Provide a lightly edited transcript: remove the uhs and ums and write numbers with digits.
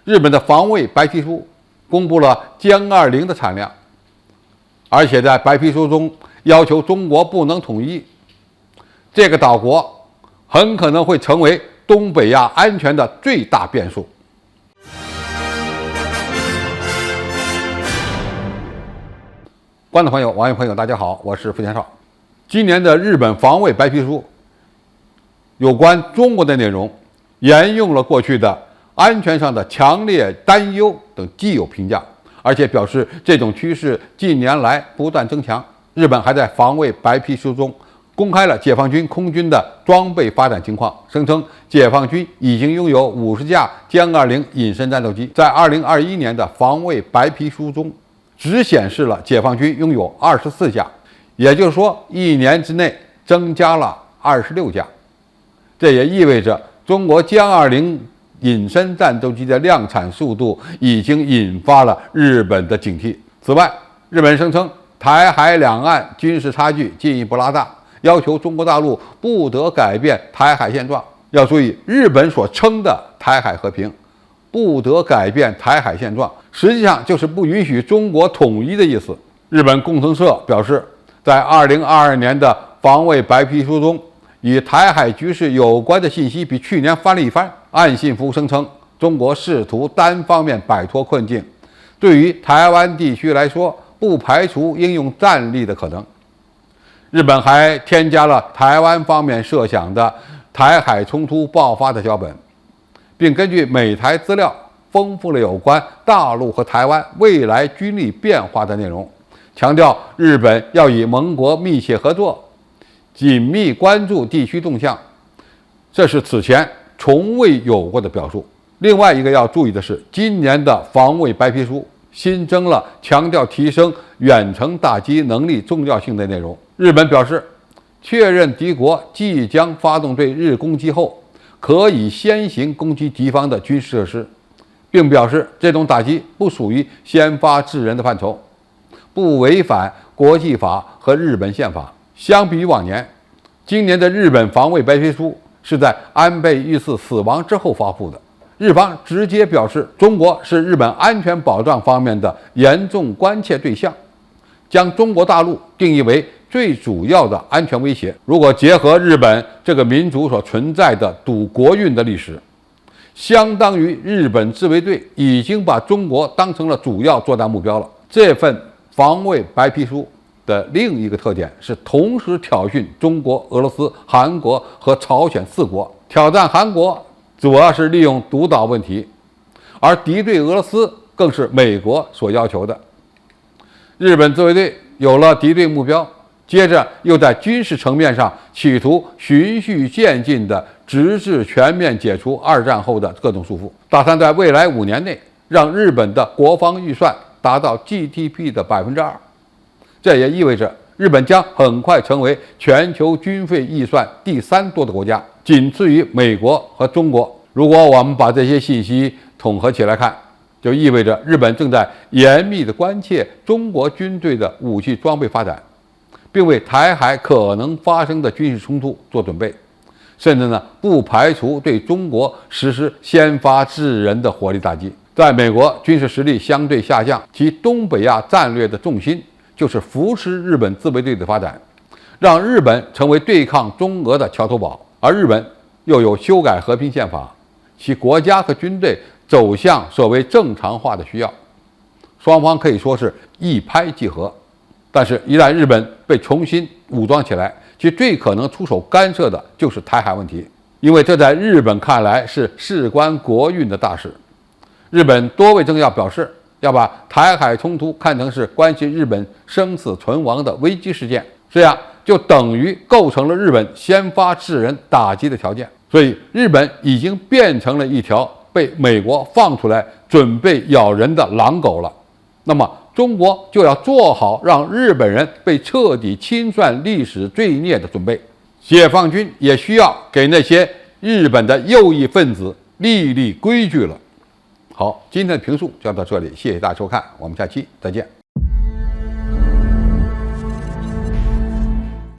日本的防卫白皮书公布了歼20的产量，而且在白皮书中要求中国不能统一。这个岛国很可能会成为东北亚安全的最大变数。观众朋友、网友朋友，大家好，我是付天少。今年的日本防卫白皮书有关中国的内容，沿用了过去的安全上的强烈担忧等既有评价，而且表示这种趋势近年来不断增强。日本还在防卫白皮书中公开了解放军空军的装备发展情况，声称解放军已经拥有50架歼20隐身战斗机。在2021年的防卫白皮书中，只显示了解放军拥有24架，也就是说1年之内增加了26架。这也意味着中国歼20隐身战斗机的量产速度已经引发了日本的警惕。此外，日本声称台海两岸军事差距进一步拉大，要求中国大陆不得改变台海现状。要注意，日本所称的台海和平不得改变台海现状，实际上就是不允许中国统一的意思。日本共同社表示，在2022年的防卫白皮书中，与台海局势有关的信息比去年翻了一番。岸信夫声称，中国试图单方面摆脱困境，对于台湾地区来说，不排除应用战力的可能。日本还添加了台湾方面设想的台海冲突爆发的脚本，并根据美台资料丰富了有关大陆和台湾未来军力变化的内容，强调日本要与盟国密切合作，紧密关注地区动向，这是此前从未有过的表述。另外一个要注意的是，今年的防卫白皮书新增了强调提升远程打击能力重要性的内容。日本表示，确认敌国即将发动对日攻击后，可以先行攻击敌方的军事设施，并表示这种打击不属于先发制人的范畴，不违反国际法和日本宪法。相比于往年，今年的日本防卫白皮书是在安倍遇刺死亡之后发布的。日方直接表示，中国是日本安全保障方面的严重关切对象，将中国大陆定义为最主要的安全威胁。如果结合日本这个民族所存在的赌国运的历史，相当于日本自卫队已经把中国当成了主要作战目标了。这份防卫白皮书的另一个特点是同时挑衅中国、俄罗斯、韩国和朝鲜4国。挑战韩国主要是利用独岛问题，而敌对俄罗斯更是美国所要求的。日本自卫队有了敌对目标，接着又在军事层面上企图循序渐进地直至全面解除2战后的各种束缚，打算在未来5年内让日本的国防预算达到 GDP 的2%。这也意味着日本将很快成为全球军费预算第3多的国家，仅次于美国和中国。如果我们把这些信息统合起来看，就意味着日本正在严密地关切中国军队的武器装备发展，并为台海可能发生的军事冲突做准备，甚至不排除对中国实施先发制人的火力打击。在美国军事实力相对下降，其东北亚战略的重心就是扶持日本自卫队的发展，让日本成为对抗中俄的桥头堡。而日本又有修改和平宪法，其国家和军队走向所谓正常化的需要，双方可以说是一拍即合。但是，一旦日本被重新武装起来，其最可能出手干涉的就是台海问题，因为这在日本看来是事关国运的大事。日本多位政要表示，要把台海冲突看成是关系日本生死存亡的危机事件，这样就等于构成了日本先发制人打击的条件。所以，日本已经变成了一条被美国放出来准备咬人的狼狗了。那么，中国就要做好让日本人被彻底清算历史罪孽的准备。解放军也需要给那些日本的右翼分子立立规矩了。好，今天的评述就到这里，谢谢大家收看，我们下期再见。